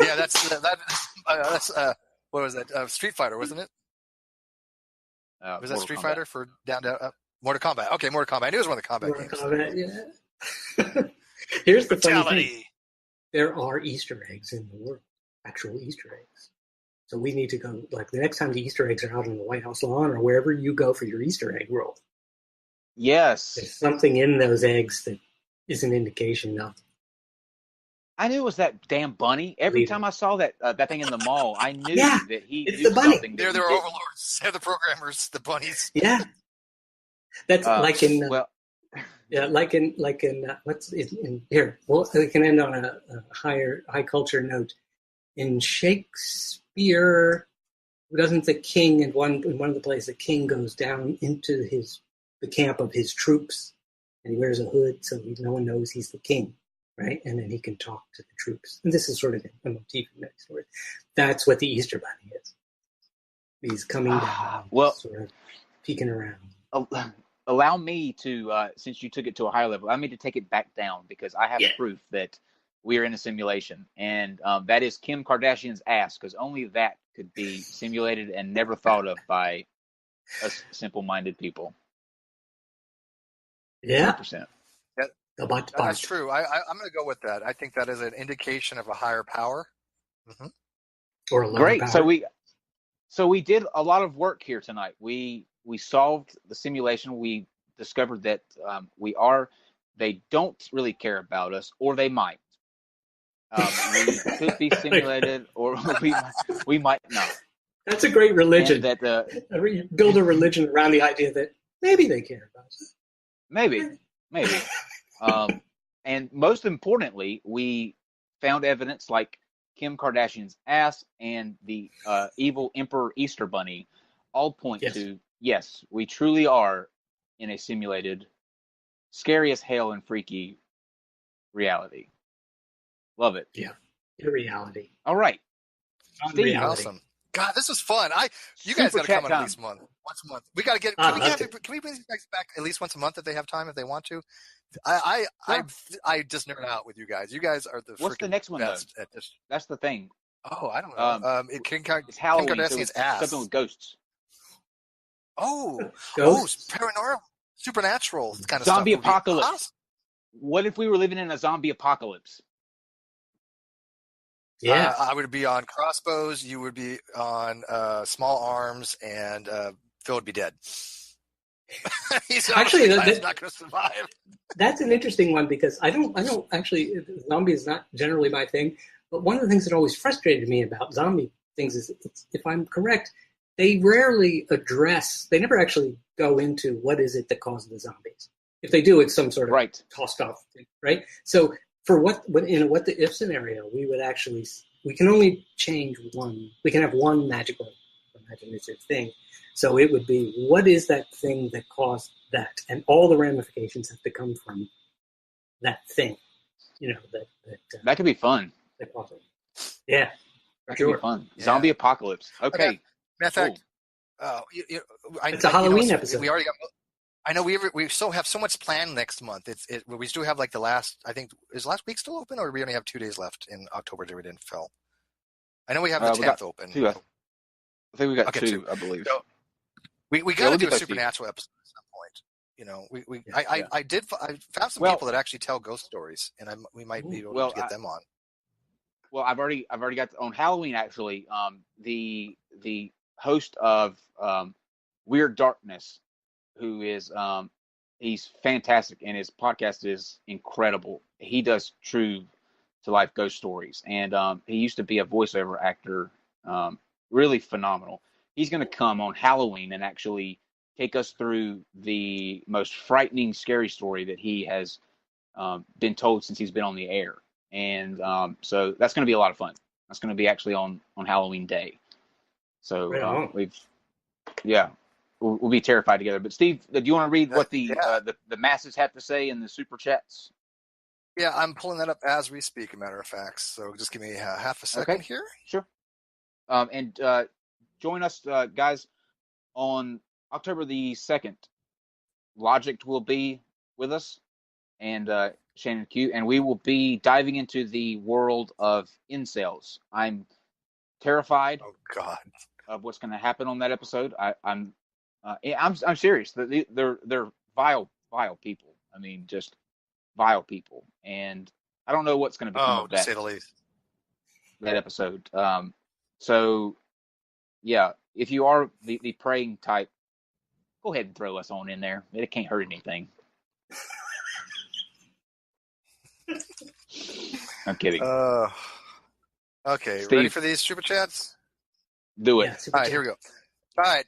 Yeah, that's what was that? Street Fighter, wasn't it? Was that Street Fighter for down to Mortal Kombat? Okay, Mortal Kombat. I knew it was one of the combat games. Kombat, yeah. Here's the funny thing. There are Easter eggs in the world, actual Easter eggs. So we need to go, like the next time the Easter eggs are out on the White House lawn or wherever you go for your Easter egg roll. Yes. There's something in those eggs that is an indication of. I knew it was that damn bunny. Every time I saw that thing in the mall, I knew that he it's knew the bunny. something. They're their overlords. They're the programmers, the bunnies. Yeah. That's like in... Yeah, like in what's in here? Well, we can end on a high culture note. In Shakespeare, doesn't the king in one of the plays, the king goes down into the camp of his troops, and he wears a hood so no one knows he's the king, right? And then he can talk to the troops. And this is sort of a motif in that story. That's what the Easter Bunny is. He's coming down, sort of peeking around. Allow me to, since you took it to a higher level, allow me to take it back down because I have proof that we are in a simulation. And that is Kim Kardashian's ass, because only that could be simulated and never thought of by us simple-minded people. Yeah. 100%. That's true. I'm going to go with that. I think that is an indication of a higher power. Mm-hmm. Or a lower Great. power. So we did a lot of work here tonight. We solved the simulation. We discovered that they don't really care about us, or they might. We could be simulated, or we might not. That's a great religion. And build a religion around the idea that maybe they care about us. Maybe. And most importantly, we found evidence like Kim Kardashian's ass and the evil Emperor Easter Bunny all point to, yes, we truly are in a simulated, scary as hell and freaky reality. Love it. Yeah, in reality. All right. Steve, awesome. God, this was fun. You guys got to come on at least once a month. We got to get. Can we bring these guys back at least once a month if they have time, if they want to? I just nerd out with you guys. You guys are the What's the next one best though? at this. That's the thing. Oh, I don't know. It's Halloween. Kim Kardashian's ass. Something with ghosts. Ghosts, paranormal, supernatural kind of zombie stuff. Apocalypse. Awesome. What if we were living in a zombie apocalypse? Yeah, I would be on crossbows. You would be on small arms, and Phil would be dead. He's actually not going to survive. That's an interesting one because I don't actually. Zombie is not generally my thing, but one of the things that always frustrated me about zombie things is, if I'm correct, they rarely address. They never actually go into what is it that caused the zombies. If they do, it's some sort of tossed off thing, right? So for what the if scenario, we can only change one. We can have one magical imaginative thing. So it would be, what is that thing that caused that? And all the ramifications have to come from that thing. That could be fun. Yeah, that could be fun. Yeah. Zombie apocalypse. Okay. Matter of fact, it's a Halloween episode. We already got. I know we still have so much planned next month. We still have like the last. I think is last week still open, or we only have 2 days left in October that we didn't fill. I know we have the 10th open. I think we got two, I believe. So we got to do a supernatural episode at some point. I found some people that actually tell ghost stories, and we might be able to get them on. Well, I've already got on Halloween actually. The host of Weird Darkness, who is he's fantastic, and his podcast is incredible. He does true to life ghost stories, and he used to be a voiceover actor, really phenomenal. He's going to come on Halloween and actually take us through the most frightening, scary story that he has been told since he's been on the air. And so that's going to be a lot of fun. That's going to be actually on Halloween Day. So we'll be terrified together. But Steve, do you want to read what the masses have to say in the super chats? Yeah, I'm pulling that up as we speak, a matter of fact. So just give me half a second here. Sure. And join us, guys, on October the 2nd. Logic will be with us, and Shannon Q, and we will be diving into the world of incels. I'm terrified. Oh God. Of what's going to happen on that episode. I'm serious. They're vile people. I mean, just vile people, and I don't know what's going to become of to say the least. That episode. So yeah, if you are the praying type, go ahead and throw us on in there. It can't hurt anything. I'm kidding. Okay, Steve, ready for these super chats? Do it. Yeah, all right, here we go. All right.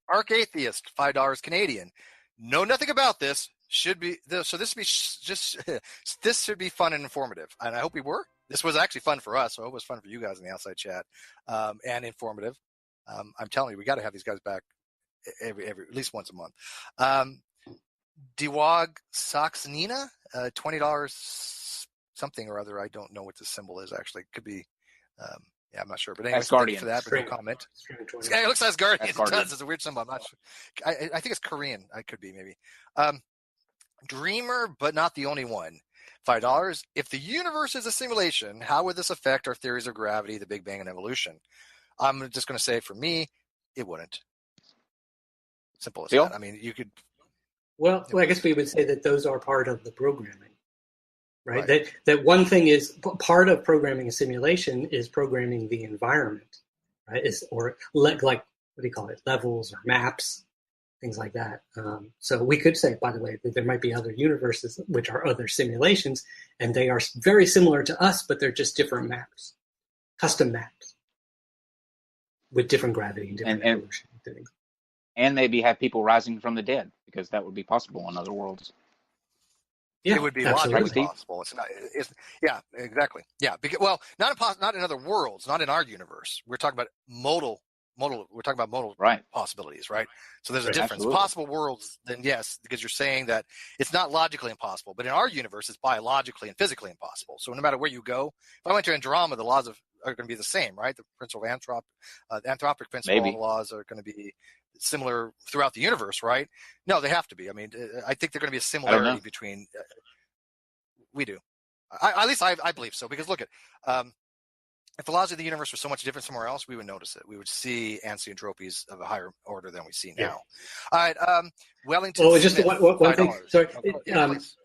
Arc Atheist, $5 Canadian. Know nothing about this. Should be so. This should be this should be fun and informative, and I hope we were. This was actually fun for us, so I hope it was fun for you guys in the outside chat, and informative. I'm telling you, we got to have these guys back every at least once a month. Diwag Saxnina, $20 something or other. I don't know what the symbol is actually. Could be. Yeah, I'm not sure. But anyway, thank you for that. But no comment. It looks like Asgardian. It does. It's a weird symbol. I'm not sure. I think it's Korean. I could be maybe. Dreamer, but not the only one. $5. If the universe is a simulation, how would this affect our theories of gravity, the Big Bang, and evolution? I'm just going to say, for me, it wouldn't. Simple as that. I mean, you could. Well, I guess we would say that those are part of the programming, right? That one thing is part of programming a simulation is programming the environment, right? Or like what do you call it? Levels or maps. Things like that. So we could say, by the way, that there might be other universes which are other simulations, and they are very similar to us, but they're just different maps, custom maps with different gravity and different evolution. And maybe have people rising from the dead, because that would be possible in other worlds. Yeah, it would be logically possible. It's not. Yeah, exactly. Yeah, because, not in other worlds, not in our universe. We're talking about modal. We're talking about modal possibilities, right? So there's a difference. Absolutely. Possible worlds, then yes, because you're saying that it's not logically impossible. But in our universe, it's biologically and physically impossible. So no matter where you go, if I went to Andromeda, the laws are going to be the same, right? The principle of anthropic principle laws are going to be similar throughout the universe, right? No, they have to be. I mean, I think they're going to be a similarity between. We do. At least I believe so. Because look at. If the laws of the universe were so much different somewhere else, we would notice it. We would see anisotropes of a higher order than we see now. All right, Wellington. Oh, just one thing. Sorry,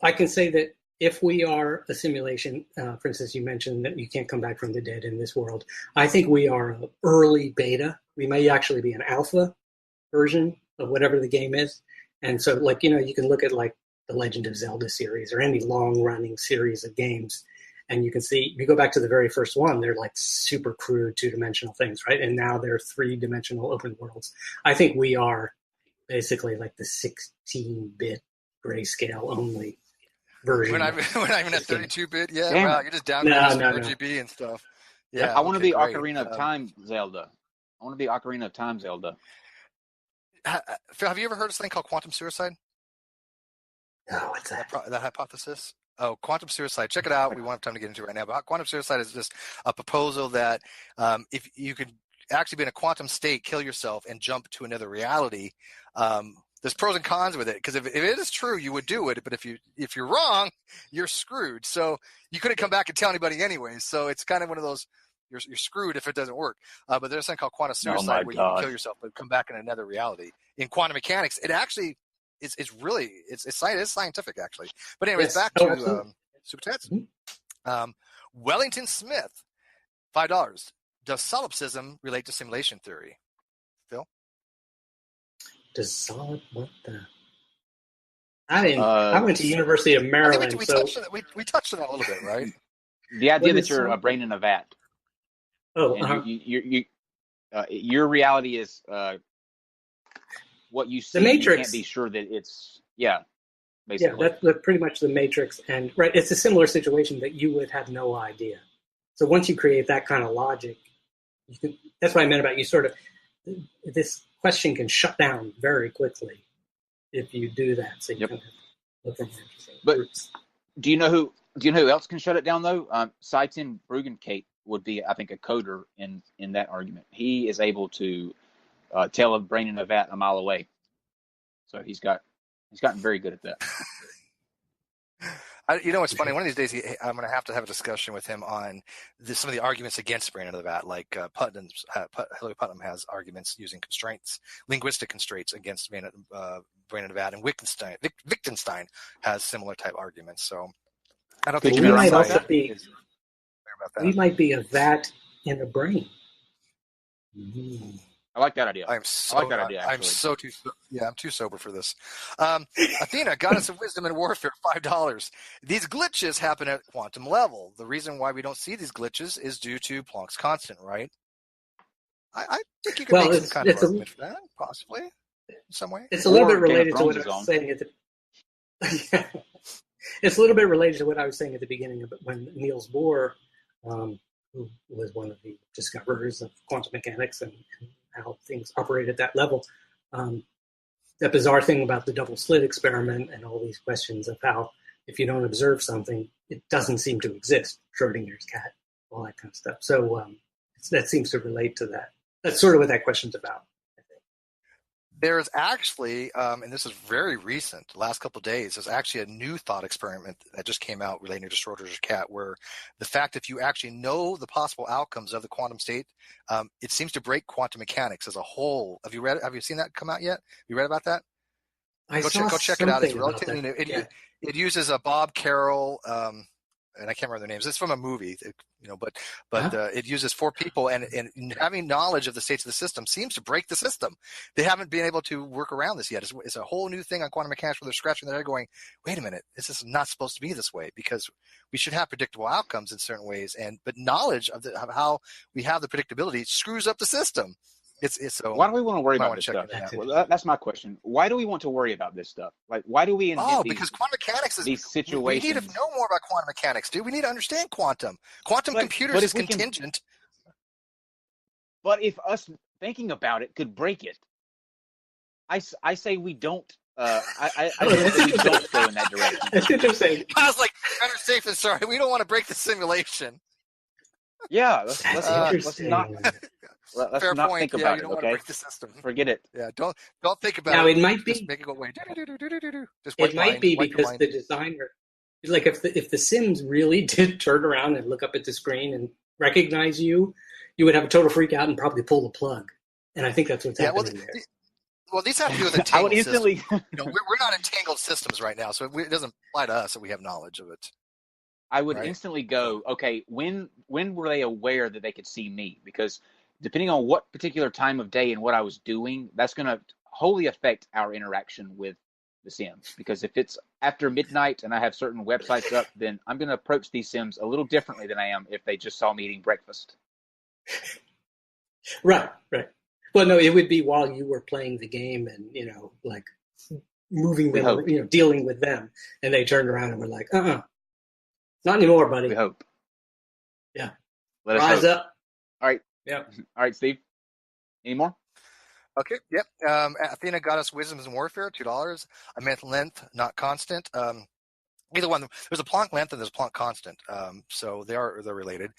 I can say that if we are a simulation, for instance, you mentioned that you can't come back from the dead in this world. I think we are an early beta. We may actually be an alpha version of whatever the game is. And so, you can look at the Legend of Zelda series or any long-running series of games. And you can see, if you go back to the very first one, they're super crude two-dimensional things, right? And now they're three-dimensional open worlds. I think we are basically the 16-bit grayscale only version. We're not even at 32-bit yet. Wow, you're just downgrading RGB and stuff. Yeah, I want to be Ocarina of Time Zelda. Phil, have you ever heard of this thing called quantum suicide? No, what's that? That hypothesis? Oh, quantum suicide. Check it out. We won't have time to get into it right now. But quantum suicide is just a proposal that if you could actually be in a quantum state, kill yourself, and jump to another reality, there's pros and cons with it. Because if it is true, you would do it. But if you're wrong, you're screwed. So you couldn't come back and tell anybody anyway. So it's kind of one of those, you're screwed if it doesn't work. But there's something called quantum suicide where you can kill yourself but come back in another reality. In quantum mechanics, it actually it's really scientific actually. But anyways, back to super chats. Wellington Smith, $5. Does solipsism relate to simulation theory? Phil? What the? I went to University of Maryland. We touched on it a little bit, right? The idea that you're a brain in a vat. Oh, your reality is what you see. The Matrix. You can't be sure that it's basically. Yeah, that's pretty much the Matrix, and it's a similar situation that you would have no idea. So once you create that kind of logic, that's what I meant about you sort of. This question can shut down very quickly if you do that. So you can look at But do you know who else can shut it down though? Seitan Bruggencate would be, I think, a coder in that argument. He is able to tell a brain in a vat a mile away. So he's gotten very good at that. It's funny. One of these days, I'm going to have a discussion with him on some of the arguments against brain under the vat. Like Hillary Putnam has arguments using constraints, linguistic constraints against brain under the vat, and Wittgenstein has similar type arguments. So I don't think we might also be. We might be a vat in a brain. Mm-hmm. I like that idea. I'm too sober for this. Athena, goddess of wisdom and warfare, $5. These glitches happen at quantum level. The reason why we don't see these glitches is due to Planck's constant, right? I think you could make some kind of argument for that, possibly, in some way. It's a little bit related to what I was saying It's a little bit related to what I was saying at the beginning of it, when Niels Bohr, who was one of the discoverers of quantum mechanics and how things operate at that level. That bizarre thing about the double slit experiment and all these questions of how, if you don't observe something, it doesn't seem to exist. Schrodinger's cat, all that kind of stuff. So that seems to relate to that. That's sort of what that question's about. There's actually, and this is very recent, the last couple of days, there's actually a new thought experiment that just came out relating to Schrodinger's cat, where the fact if you actually know the possible outcomes of the quantum state, it seems to break quantum mechanics as a whole. Have you seen that come out yet? Have you read about that? Go check it out. It's relatively new. It uses a Bob Carroll, and I can't remember their names. It's from a movie, but it uses 4 people, and having knowledge of the states of the system seems to break the system. They haven't been able to work around this yet. It's a whole new thing on quantum mechanics where they're scratching their head going, wait a minute, this is not supposed to be this way, because we should have predictable outcomes in certain ways, but knowledge of how we have the predictability screws up the system. So why do we want to worry about this stuff? Well, that's my question. Why do we want to worry about this stuff? Like, why do we invent because quantum mechanics is these situations? We need to know more about quantum mechanics, dude. We need to understand quantum. Quantum computers is contingent. But if us thinking about it could break it, I say we don't. I say we don't go in that direction. That's interesting. I was like, better safe than sorry. We don't want to break the simulation. Yeah, let's not. Let's Fair not point. think about you don't it. want to break the system. Forget it. Yeah, don't think about it. Now it might be. Just make it go away. It might be because the designer, like if the Sims really did turn around and look up at the screen and recognize you, you would have a total freak out and probably pull the plug. And I think that's what's happening there. Well, these have to do with entangled I would instantly. We're not entangled systems right now, so it doesn't apply to us that we have knowledge of it. I would instantly go, okay, when were they aware that they could see me? Because depending on what particular time of day and what I was doing, that's going to wholly affect our interaction with the Sims. Because if it's after midnight and I have certain websites up, then I'm going to approach these Sims a little differently than I am if they just saw me eating breakfast. Right. Well, no, it would be while you were playing the game and, like moving them, dealing with them. And they turned around and were like, not anymore, buddy. We hope. Yeah. Let us Rise up. All right. Yep. All right, Steve. Any more? Okay. Yep. Athena, goddess, wisdom and warfare, $2. I meant length, not constant. Either one. There's a Planck length and there's a Planck constant. So they're related.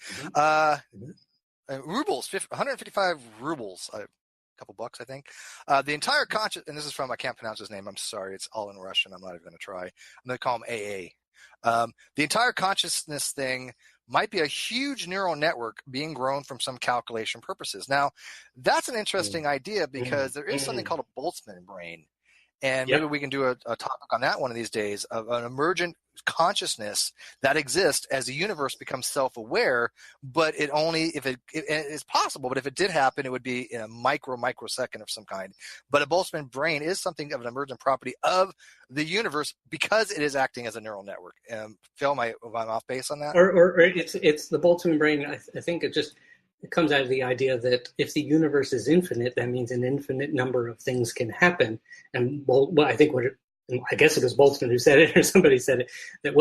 Rubles, 155 rubles. A couple bucks, I think. The entire and this is from, I can't pronounce his name. I'm sorry. It's all in Russian. I'm not even going to try. I'm going to call him AA. The entire consciousness thing might be a huge neural network being grown from some calculation purposes. Now, that's an interesting idea because there is something called a Boltzmann brain. And maybe we can do a topic on that one of these days, of an emergent consciousness that exists as the universe becomes self-aware, but it only, if it is possible, but if it did happen, it would be in a microsecond of some kind. But a Boltzmann brain is something of an emergent property of the universe because it is acting as a neural network. Phil, am I off base on that? Or it's the Boltzmann brain. I think it comes out of the idea that if the universe is infinite, that means an infinite number of things can happen. And I think I guess it was Boltzmann who said it, or somebody said it, that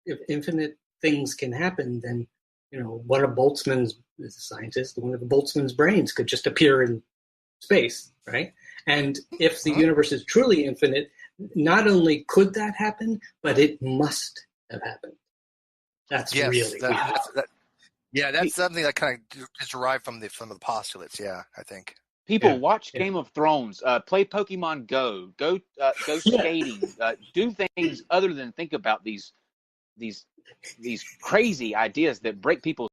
if infinite things can happen, then one of Boltzmann's brains could just appear in space, right? And if the universe is truly infinite, not only could that happen, but it must have happened. That's really Yeah, that's something that kind of is derived from the postulates. Yeah, I think. People watch Game of Thrones, play Pokemon Go, go skating, do things other than think about these crazy ideas that break people's